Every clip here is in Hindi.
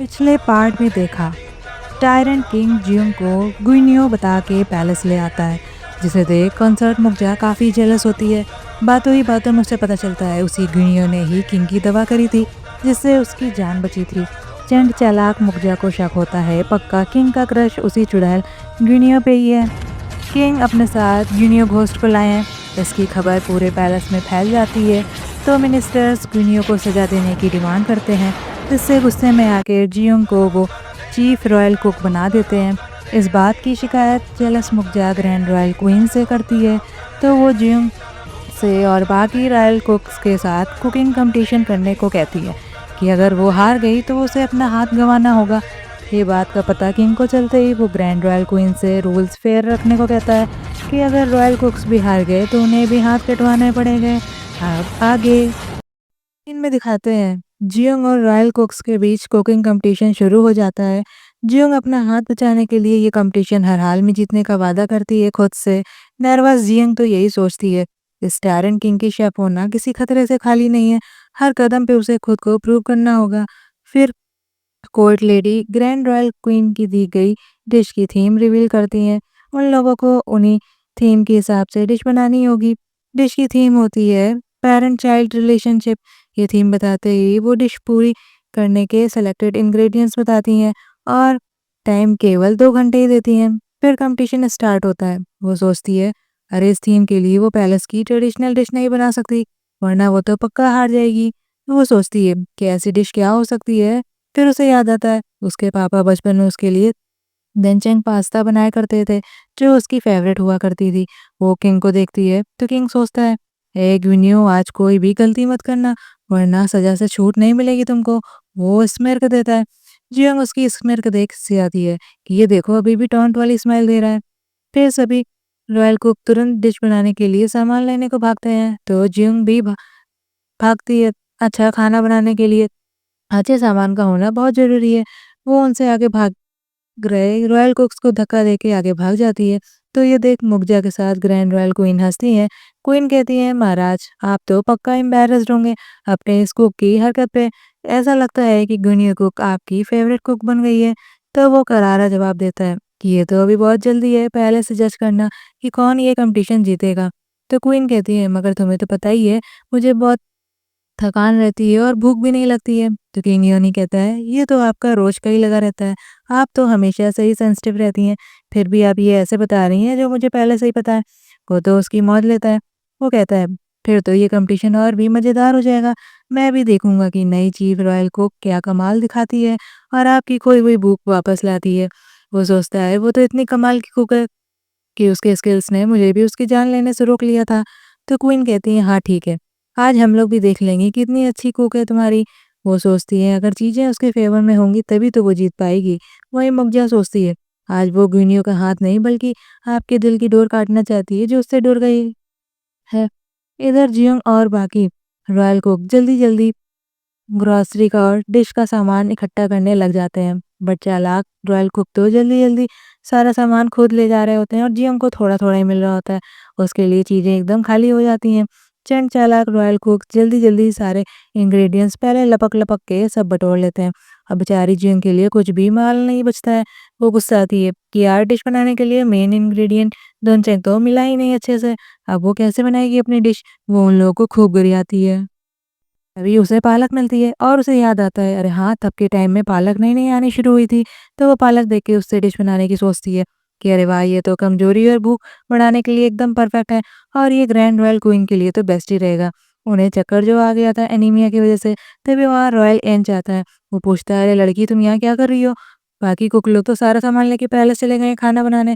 पिछले पार्ट में देखा, टायरेंट किंग जियोंग को गुइनियो बता के पैलेस ले आता है, जिसे देख कंसर्ट मुखजा काफ़ी जेलस होती है। बातों ही बातों में उसे पता चलता है उसी गुइनियो ने ही किंग की दवा करी थी, जिससे उसकी जान बची थी। चंड चालाक मुखजा को शक होता है पक्का किंग का क्रश उसी चुड़ैल गुइनियो पे ही है। किंग अपने साथ गुइनियो घोस्ट को लाए हैं। इसकी खबर पूरे पैलेस में फैल जाती है, तो मिनिस्टर्स गुइनियो को सजा देने की डिमांड करते हैं, जिससे गुस्से में आकर जियोंग को वो चीफ रॉयल कुक बना देते हैं। इस बात की शिकायत जेलस मुखजा ग्रैंड रॉयल क्वीन से करती है, तो वो जियोंग से और बाकी रॉयल कुक्स के साथ कुकिंग कंपटीशन करने को कहती है कि अगर वो हार गई तो उसे अपना हाथ गंवाना होगा। ये बात का पता किंग को चलते ही वो ग्रैंड रॉयल क्वीन से रूल्स फेयर रखने को कहता है कि अगर रॉयल कुक्स भी हार गए तो उन्हें भी हाथ कटवाने पड़ेंगे। अब आगे इनमें दिखाते हैं जियोंग और रॉयल कुक्स के बीच कुकिंग कंपटीशन शुरू हो जाता है। जियोंग अपना हाथ बचाने के लिए ये कंपटीशन हर हाल में जीतने का वादा करती है खुद से। नर्वस जियोंग तो यही सोचती है इस टैरन किंग की शेफ होना किसी खतरे से खाली नहीं है, हर कदम पे उसे खुद को प्रूव करना होगा। फिर court lady grand royal queen की दी गई डिश की थीम रिवील करती हैं। उन लोगों को उन्हीं थीम के हिसाब से डिश बनानी होगी। डिश की थीम होती है पेरेंट चाइल्ड रिलेशनशिप। ये थीम बताते ही वो डिश पूरी करने के सेलेक्टेड इंग्रेडिएंट्स बताती हैं और टाइम केवल 2 घंटे ही देती हैं। फिर कंपटीशन स्टार्ट होता है। वो सोचती है अरे इस थीम के लिए वो पैलेस की ट्रेडिशनल डिश नहीं बना सकती, वरना वो तो पक्का हार जाएगी। वो सोचती है कि ऐसी डिश क्या हो सकती है। फिर उसे याद आता है उसके पापा बचपन में उसके लिए बेंचेंग पास्ता बनाया करते थे, जो उसकी फेवरेट हुआ करती थी। वो किंग को देखती है तो किंग सोचता है ए ग्विनियो आज कोई भी गलती मत करना, वरना सजा से छूट नहीं मिलेगी तुमको। वो स्मिर्क देता है। जियोंग उसकी स्मिर्क देख से आती है कि ये देखो अभी भी टॉन्ट वाली स्माइल दे रहा है। फिर सभी रॉयल कुक तुरंत डिश बनाने के लिए सामान लेने को भागते हैं, तो जियोंग भी भागती है अच्छा खाना बनाने के लिए। अच्छे सामान का होना बहुत ज़रूरी है। वो उनसे आगे भाग रहे रॉयल कुक्स को धक्का देके आगे भाग जाती है, तो ये देख मुखजा के साथ ग्रैंड रॉयल क्वीन हंसती है। क्वीन कहती है महाराज आप तो पक्का एम्बैरेस्ड होंगे अपने इस कुक की हरकत पे। ऐसा लगता है कि गुनिया कुक आपकी फेवरेट कुक बन गई है। तो वो करारा जवाब देता है कि ये तो अभी बहुत जल्दी है पहले से जज करना कि कौन ये कंपटीशन जीतेगा। तो क्वीन कहती है मगर तुम्हें तो पता ही है मुझे बहुत थकान रहती है और भूख भी नहीं लगती है। तो किंग योनी कहता है ये तो आपका रोज का ही लगा रहता है, आप तो हमेशा से ही सेंसिटिव रहती हैं, फिर भी आप ये ऐसे बता रही हैं जो मुझे पहले से ही पता है। वो तो उसकी मौज लेता है। वो कहता है फिर तो ये कंपटीशन और भी मज़ेदार हो जाएगा। मैं भी देखूंगा कि नई चीफ रॉयल कुक क्या कमाल दिखाती है और आपकी खोई हुई भूख वापस लाती है। वो सोचता है वो तो इतनी कमाल की कुक है कि उसके स्किल्स ने मुझे भी उसकी जान लेने से रोक लिया था। तो क्वीन कहती है हाँ ठीक है, आज हम लोग भी देख लेंगे कितनी अच्छी कुक है तुम्हारी। वो सोचती है अगर चीज़ें उसके फेवर में होंगी तभी तो वो जीत पाएगी। वही मुखजा सोचती है आज वो गुइनियो का हाथ नहीं बल्कि आपके दिल की डोर काटना चाहती है जो उससे डर गई है। इधर जियोंग और बाकी रॉयल कुक जल्दी जल्दी ग्रॉसरी का और डिश का सामान इकट्ठा करने लग जाते हैं। बट चालाक रॉयल कुक तो जल्दी जल्दी सारा सामान खुद ले जा रहे होते हैं और जियोंग को थोड़ा थोड़ा ही मिल रहा होता है। उसके लिए चीज़ें एकदम खाली हो जाती हैं। चंड चालाक रॉयल कुक जल्दी जल्दी सारे इंग्रेडिएंट्स पहले लपक लपक के सब बटोर लेते हैं। अब बेचारी जियोंग के लिए कुछ भी माल नहीं बचता है। वो गुस्सा आती है कि यार डिश बनाने के लिए मेन इंग्रेडिएंट दोनचें तो मिला ही नहीं अच्छे से, अब वो कैसे बनाएगी अपनी डिश। वो उन लोगों को खूब गरियाती है। तभी उसे पालक मिलती है और उसे याद आता है अरे हाँ तब के टाइम में पालक नई नई आनी शुरू हुई थी। तो वो पालक देख के उससे डिश बनाने की सोचती है कि अरे वाह ये तो कमजोरी और भूख बढ़ाने के लिए एकदम परफेक्ट है और ये ग्रैंड रॉयल क्वीन के लिए तो बेस्ट ही रहेगा। उन्हें चक्कर जो आ गया था एनीमिया की वजह से, तभी वहाँ रॉयल एंच आता है। वो पूछता है अरे लड़की तुम यहाँ क्या कर रही हो, बाकी कुक लोग तो सारा सामान लेके पहले चले गए हैं खाना बनाने।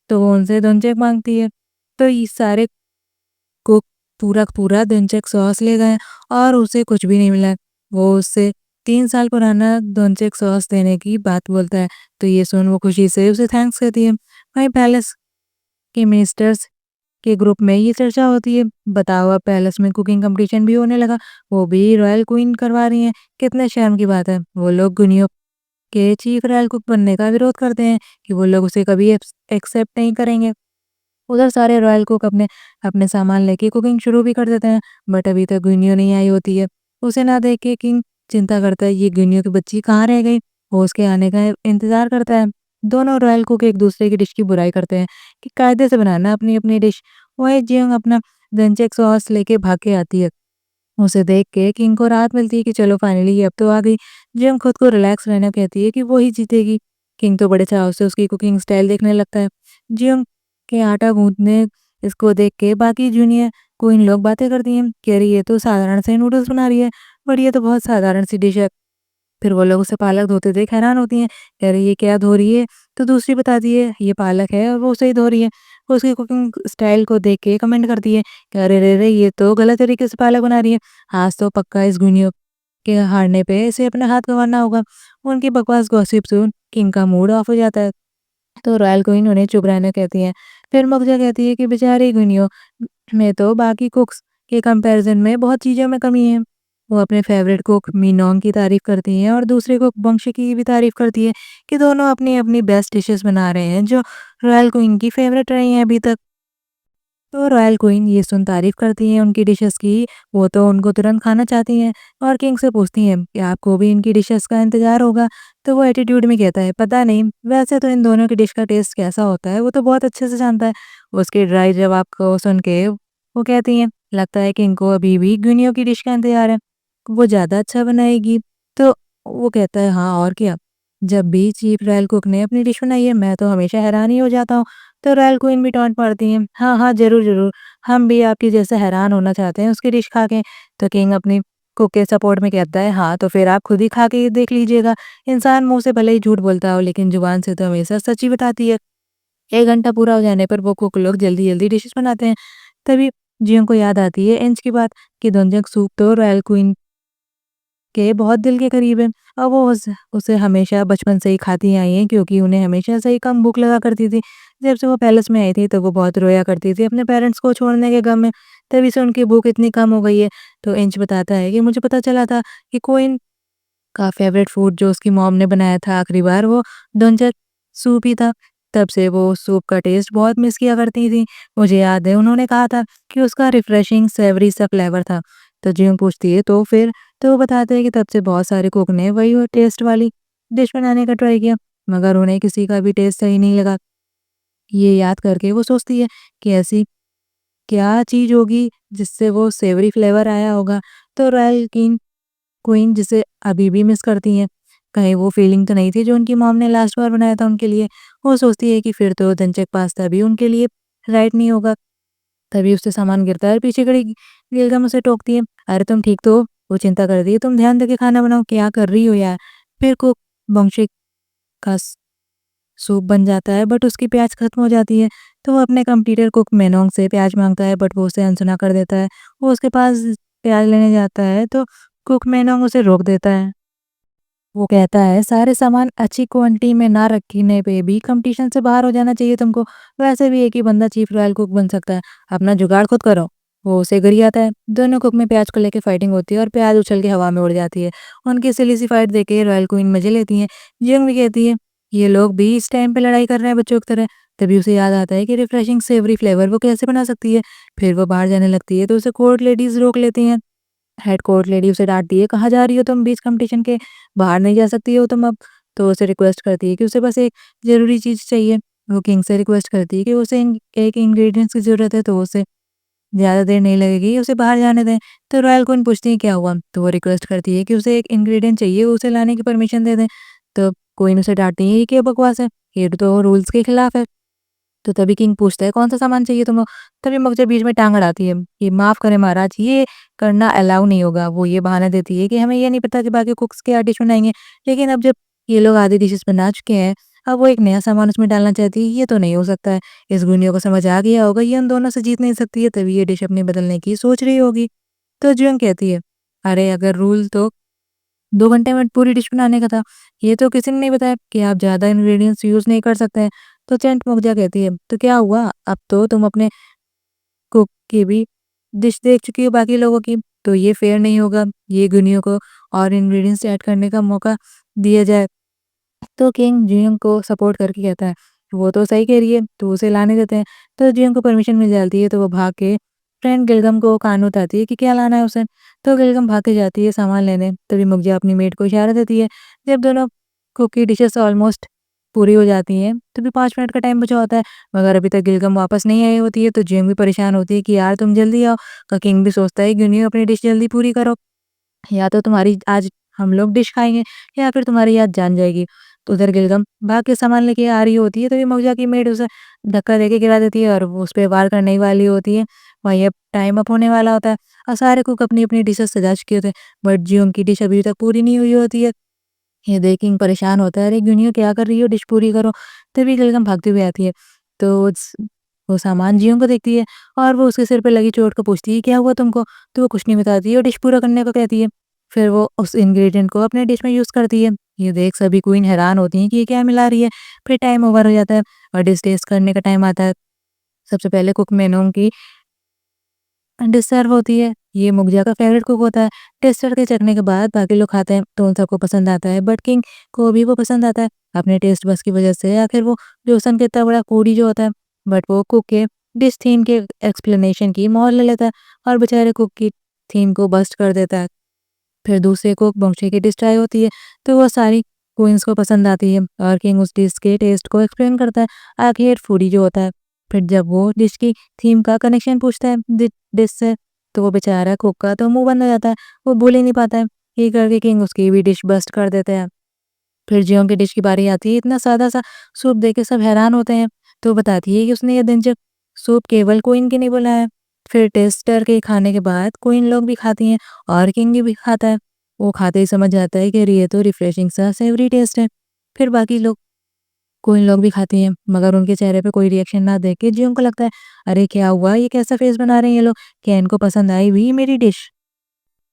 तो वो उनसे धनचेक मांगती है। तो ये सारे कुक पूरा पूरा धनचेक सॉस ले गए और उसे कुछ भी नहीं मिला। वो उससे 3 साल पुराना धनचेक सॉस देने की बात बोलता है। तो ये सुन वो खुशी से उसे थैंक्स कहती है। वहीं पैलेस के मिनिस्टर्स के ग्रुप में ये चर्चा होती है। बताओ अब पैलेस में कुकिंग कंपटीशन भी होने लगा, वो भी रॉयल क्वीन करवा रही हैं। कितने शर्म की बात है। वो लोग गुनियो के चीफ रॉयल कुक बनने का विरोध करते हैं कि वो लोग उसे कभी एक्सेप्ट नहीं करेंगे। उधर सारे रॉयल कुक अपने अपने सामान लेके कुकिंग शुरू भी कर देते हैं। बट अभी तक गुइनियो नहीं आई होती है। उसे ना देख के किंग चिंता करता है ये गुइनियो की बच्ची कहाँ रह गई। वो उसके आने का इंतज़ार करता है। दोनों रॉयल कुक एक दूसरे की डिश की बुराई करते हैं कि कायदे से बनाना अपनी-अपनी डिश। वहीं जियोंग अपना दंचेक सॉस लेके भाग के आती है। उसे देख के किंग को राहत मिलती है कि चलो फाइनली ये अब तो आ गई। जियोंग खुद को रिलैक्स रहना कहती है कि वो ही जीतेगी। किंग तो बड़े चाव से उसकी कुकिंग स्टाइल देखने लगता है। जियोंग के आटा गूँथने इसको देख के बाकी जूनियर क्वीन लोग बातें करती हैं कि अरे ये तो साधारण से नूडल्स बना रही है, बट ये तो बहुत साधारण सी डिश है। फिर वो लोग उसे पालक धोते देख हैरान होती हैं, कह रही ये क्या धो रही है? तो दूसरी बताती है ये पालक है और वो उसे ही धो रही है। वो उसकी कुकिंग स्टाइल को देख के कमेंट करती है कि अरे रे रे ये तो गलत तरीके से पालक बना रही है। आज तो पक्का इस गुनियो के हारने पे इसे अपना हाथ गंवाना होगा। उनकी बकवास गॉसिप सुन किंग का मूड ऑफ हो जाता है। तो रॉयल क्वीन उन्हें चुप रहने कहती हैं। फिर मुखिया कहती है कि बेचारी गुनियो में तो बाकी कुक्स के कंपैरिजन में बहुत चीज़ों में कमी है। वो अपने फेवरेट कुक मीनोंग की तारीफ करती हैं और दूसरे कुक बंशी की भी तारीफ करती है कि दोनों अपनी-अपनी बेस्ट डिशेस बना रहे हैं जो रॉयल क्वीन की फेवरेट रही हैं अभी तक। तो रॉयल क्वीन ये सुन तारीफ करती हैं उनकी डिशेस की, वो तो उनको तुरंत खाना चाहती हैं और किंग से पूछती हैं कि आपको भी इनकी डिशेस का इंतजार होगा। तो वो एटीट्यूड में कहता है पता नहीं, वैसे तो इन दोनों की डिश का टेस्ट कैसा होता है वो तो बहुत अच्छे से जानता है। उसके ड्राई जवाब को सुन के वो कहती हैं लगता है कि इनको अभी भी गुनियो की डिश का इंतजार है, वो ज़्यादा अच्छा बनाएगी। तो वो कहता है हाँ और क्या, जब भी चीफ रॉयल कुक ने अपनी डिश बनाई है मैं तो हमेशा हैरान ही हो जाता हूँ। तो रॉयल क्वीन भी टॉन्ट मारती हैं, हाँ, हाँ, ज़रूर, ज़रूर, हम भी आपकी जैसे हैरान होना चाहते हैं उसकी डिश खा के। तो किंग अपनी कुक के सपोर्ट में कहता है, हाँ, तो फिर आप खुद ही खा के देख लीजिएगा। इंसान मुँह से भले ही झूठ बोलता हो लेकिन ज़ुबान से तो हमेशा सच ही बताती है। 1 घंटा पूरा हो जाने पर वो कुक लोग जल्दी-जल्दी डिशेज़ बनाते हैं। तभी जियों को याद आती है इंच की बात कि दोनजक सूप तो रॉयल क्वीन के बहुत दिल के करीब है और वो उसे हमेशा बचपन से ही खाती आई हैं क्योंकि उन्हें हमेशा से ही कम भूख लगा करती थी। जब से वो पैलेस में आई थी तो वो बहुत रोया करती थी अपने पेरेंट्स को छोड़ने के गम में, तभी से उनकी भूख इतनी कम हो गई है। तो इंच बताता है कि मुझे पता चला था कि क्वीन का फेवरेट फूड जो उसकी मॉम ने बनाया था आखिरी बार वो डोनचक सूप ही था। तब से वो उस सूप का टेस्ट बहुत मिस किया करती थी। मुझे याद है उन्होंने कहा था कि उसका रिफ्रेशिंग सेवरी सा फ्लेवर था। तो ज्यों पूछती है तो फिर? तो वो बताते हैं कि तब से बहुत सारे कुक ने वही वो टेस्ट वाली डिश बनाने का ट्राई किया, मगर उन्हें किसी का भी टेस्ट सही नहीं लगा। ये याद करके वो सोचती है कि ऐसी क्या चीज़ होगी जिससे वो सेवरी फ्लेवर आया होगा। तो रॉयल क्वीन जिसे अभी भी मिस करती हैं। कहीं वो फीलिंग तो नहीं थी जो उनकी मॉम ने लास्ट बार बनाया था उनके लिए। वो सोचती है कि फिर तो दंचक पास्ता भी उनके लिए राइट नहीं होगा। तभी उससे सामान गिरता है और पीछे खड़ी गिलगम उसे टोकती है, अरे तुम ठीक तो हो? वो चिंता करती है, तुम ध्यान देके खाना बनाओ, क्या कर रही हो यार? फिर कुक बंशिक का सूप बन जाता है बट उसकी प्याज खत्म हो जाती है। तो वो अपने कंप्यूटर कुक मेनोंग से प्याज मांगता है बट वो उसे अनसुना कर देता है। वो उसके पास प्याज लेने जाता है तो कुक मेनोंग उसे रोक देता है। वो कहता है सारे सामान अच्छी क्वांटिटी में ना रखने पे भी कंपटीशन से बाहर हो जाना चाहिए तुमको। वैसे भी एक ही बंदा चीफ रॉयल कुक बन सकता है, अपना जुगाड़ खुद करो। वो उसे गरियाता है। दोनों कुक में प्याज को लेके फाइटिंग होती है और प्याज उछल के हवा में उड़ जाती है। उनकी सिली सी फाइट देख के रॉयल क्वीन मजे लेती है। जियोंग भी कहती है ये लोग भी इस टाइम पे लड़ाई कर रहे हैं बच्चों की तरह। तभी उसे याद आता है कि रिफ्रेशिंग सेवरी फ्लेवर वो कैसे बना सकती है। फिर वो बाहर जाने लगती है तो उसे कोर्ट लेडीज रोक लेती हैं। हेड कोर्ट लेडी उसे डाँटती है, "कहाँ जा रही हो तुम बीच कॉम्पिटिशन के? बाहर नहीं जा सकती हो तुम अब।" तो उसे रिक्वेस्ट करती है कि उसे बस एक ज़रूरी चीज़ चाहिए। वो किंग से रिक्वेस्ट करती है कि उसे इन एक इंग्रीडिएंट्स की ज़रूरत है तो उसे ज़्यादा देर नहीं लगेगी, उसे बाहर जाने दें। तो रॉयल क्वीन पूछती है क्या हुआ? तो वो रिक्वेस्ट करती है कि उसे एक इंग्रीडिएंट चाहिए, उसे लाने की परमिशन दे दें। तो क्वीन उसे डाँटती है, "ये क्या बकवास है? ये तो रूल्स के खिलाफ है।" तो तभी किंग पूछता है कौन-सा सामान चाहिए तुमको? तभी मुखिया बीच में टाँग अड़ाती है कि माफ़ करें महाराज, ये करना अलाउ नहीं होगा। वो ये बहाना देती है कि हमें ये नहीं पता कि बाकी कुक्स क्या डिश बनाएँगे, लेकिन अब जब ये लोग आधी डिशेज़ बना चुके हैं, अब वो एक नया सामान उसमें डालना चाहती है, ये तो नहीं हो सकता है। इस गुनिया को समझ आ गया होगा ये उन दोनों से जीत नहीं सकती है, तभी ये डिश अपनी बदलने की सोच रही होगी। तो ज्योंग कहती है, अरे अगर रूल तो 2 घंटे में पूरी डिश बनाने का था। ये तो किसी ने नहीं बताया कि आप ज़्यादा इंग्रीडिएंट्स यूज़ नहीं कर सकते हैं। तो चंट मुखिया कहती है, "तो क्या हुआ? अब तो तुम अपने कुक की भी डिश देख चुकी हो बाकी लोगों की, तो ये फेयर नहीं होगा। ये गुनियों को और इंग्रीडिएंट्स ऐड करने का मौका दिया जाए।" तो किंग जियोंग को सपोर्ट करके कहता है, "वो तो सही कह रही है, तो उसे लाने देते हैं।" तो जियोंग को परमिशन मिल जाती है, तो वो भाग के फ्रेंड गिलगम को कान बताती है कि क्या लाना है उसे। तो गिलगम भाग के जाती है सामान लेने, तभी मुखिया अपनी मेड को इशारा देती है। जब दोनों कुक की डिशेज़ ऑलमोस्ट पूरी हो जाती हैं, तो भी 5 मिनट का टाइम बचा होता है, मगर अभी तक गिलगम वापस नहीं आई होती है, तो जियोंग भी परेशान होती है कि यार तुम जल्दी आओ। तो किंग भी सोचता है गुनियो अपनी डिश जल्दी पूरी करो, या तो तुम्हारी आज हम लोग डिश खाएँगे या फिर तुम्हारी आज जान जाएगी। तो उधर गिलगम भाग के सामान लेके आ रही होती है, तभी मोंगजा की मेड उसे धक्का देके गिरा देती है और वो उस पे वार करने ही वाली होती है। वहीं अब टाइम अप होने वाला होता है और सारे कुक अपनी-अपनी डिशेज़ सजा चुके होते हैं, बट जियोंग की डिश अभी तक पूरी नहीं हुई होती है। ये देख किंग परेशान होता है, "अरे गुनियो क्या कर रही हो? डिश पूरी करो।" तभी गिलगम भागती हुई आती है, तो वो सामान जियोंग को देखती है और वो उसके सिर पे लगी चोट को पूछती है, "क्या हुआ तुमको?" तो वो कुछ नहीं बताती है और डिश पूरा करने को कहती है। फिर वो उस इंग्रीडिएंट को अपने डिश में यूज़ करती है। ये देख सभी क्वीन हैरान होती हैं कि ये क्या मिला रही है। फिर टाइम ओवर हो जाता है और डिश टेस्ट करने का टाइम आता है। सबसे पहले कुक मेनोंग की डिश सर्व होती है। ये मुगजा का फेवरेट कुक होता है। टेस्टर के चखने के बाद बाकी लोग खाते हैं तो उन सबको पसंद आता है, बट किंग को भी वो पसंद आता है अपने टेस्ट बस की वजह से। आखिर वो जोसन का इतना बड़ा फूडी जो होता है, बट वो कुक के डिश थीम के एक्सप्लेनेशन की मोहर ले लेता है और बेचारे कुक की थीम को बस्ट कर देता है। फिर दूसरे को बॉम्बे की डिश ट्राई होती है, तो वो सारी क्वींस को पसंद आती है और किंग उस डिश के टेस्ट को एक्सप्लेन करता है। आखिर फूडी जो होता है, फिर जब वो डिश की थीम का कनेक्शन पूछता है डिश से, तो वो बेचारा कुक का तो मुंह बंद हो जाता है, वो बोल ही नहीं पाता है। ये करके किंग उसकी भी डिश बस्ट कर देते हैं। फिर जियोंग की डिश की बारी आती है, इतना सादा-सा सूप देख के सब हैरान होते हैं, तो बताती है कि उसने ये दिन जब सूप केवल क्वीन के नहीं बनाया है। फिर टेस्टर के खाने के बाद क्वीन लोग भी खाती हैं और किंग भी खाता है। वो खाते ही समझ जाता है कि अरे ये तो रिफ्रेशिंग सा सेवरी टेस्ट है। फिर बाकी लोग क्वीन लोग भी खाती हैं, मगर उनके चेहरे पे कोई रिएक्शन ना देख के जियोंग को लगता है, अरे क्या हुआ? ये कैसा फेस बना रहे हैं ये लोग? क्या इनको पसंद आई भी मेरी डिश?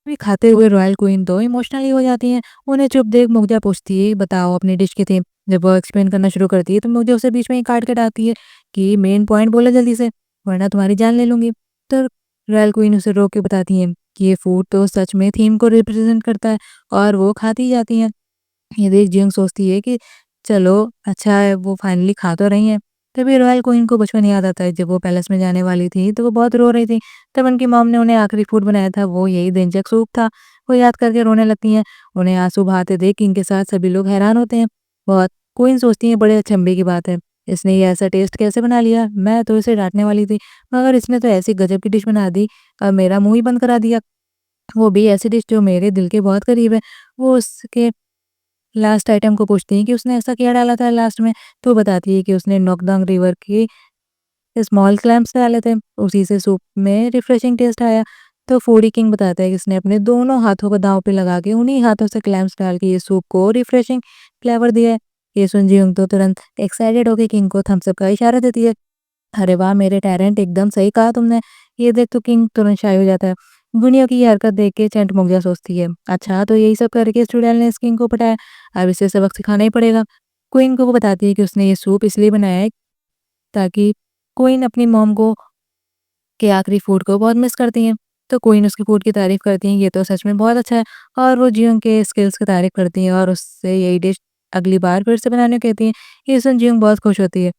भी खाते हुए रॉयल क्वीन तो इमोशनली हो जाती हैं। उन्हें चुप देख मुग्धा पूछती है, बताओ अपनी डिश की थीम। जब वो एक्सप्लेन करना शुरू करती है तो मुग्धा उसे बीच में ही काट के डालती है कि मेन पॉइंट बोलो जल्दी से, वरना तुम्हारी जान ले लूंगी। तो रॉयल क्वीन उसे रोक के बताती है कि ये फूड तो सच में थीम को रिप्रेजेंट करता है और वो खाती जाती हैं। ये देख जियोंग सोचती है कि चलो अच्छा है, वो फाइनली खा तो रही हैं। तभी रॉयल क्वीन को बचपन याद आता है, जब वो पैलेस में जाने वाली थी तो वो बहुत रो रही थी। तब उनकी मॉम ने उन्हें आखिरी फूड बनाया था, वो यही दिनचक सूप था। वो याद करके रोने लगती हैं। उन्हें आंसू बहाते देख इनके साथ सभी लोग हैरान होते हैं बहुत। क्वीन सोचती है बड़े अचंभे की बात है, इसने ये ऐसा टेस्ट कैसे बना लिया? मैं तो इसे डांटने वाली थी, मगर इसने तो ऐसी गजब की डिश बना दी, अब मेरा मुंह ही बंद करा दिया। वो भी ऐसी डिश जो मेरे दिल के बहुत करीब है। वो उसके लास्ट आइटम को पूछती हैं कि उसने ऐसा क्या डाला था लास्ट में, तो बताती है कि उसने नोकदांग रिवर की स्मॉल क्लैम्प्स डाले थे, उसी से सूप में रिफ्रेशिंग टेस्ट आया। तो फूडी किंग बताता है कि उसने अपने दोनों हाथों को दांव पे लगा के उन्हीं हाथों से क्लैम्प्स डाल के ये सूप को रिफ्रेशिंग फ्लेवर दिया है। ये सुन जियोंग तो तुरंत एक्साइटेड होकर किंग को थम्स अप का इशारा देती है। अरे वाह! मेरे टैरेंट एकदम सही कहा तुमने। ये देख तो किंग तुरंत शाय हो जाता है। गुनिया की ये हरकत देख के चंट मुंगजा सोचती है, अच्छा तो यही सब करके इस चुड़ैल ने इस किंग को पटाया, अब इसे सबक सिखाना ही पड़ेगा। क्वीन को वो बताती है कि उसने ये सूप इसलिए बनाया है ताकि क्वीन अपनी मॉम को के आखिरी फूड को बहुत मिस करती हैं। तो क्वीन उसकी फूड की तारीफ करती हैं, ये तो सच में बहुत अच्छा है, और वो जियोंग के स्किल्स की तारीफ करती हैं और उससे यही डिश अगली बार फिर से बनाने को कहती हैं। ये सुन जियोंग बहुत खुश होती है।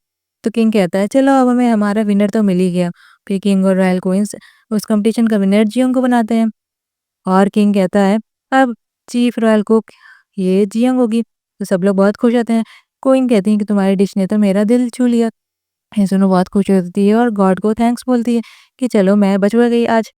तो किंग कहता है चलो अब हमें हमारा विनर तो मिल ही गया। फिर किंग और रॉयल क्वींस उस कॉम्पिटिशन का विनर जियोंग को बनाते हैं और किंग कहता है अब चीफ रॉयल कुक ये जियोंग होगी। तो सब लोग बहुत खुश होते हैं। क्वीन कहती है कि तुम्हारी डिश ने तो मेरा दिल छू लिया। ये सुनो बहुत खुश होती है और गॉड को थैंक्स बोलती है कि चलो मैं बच गई आज।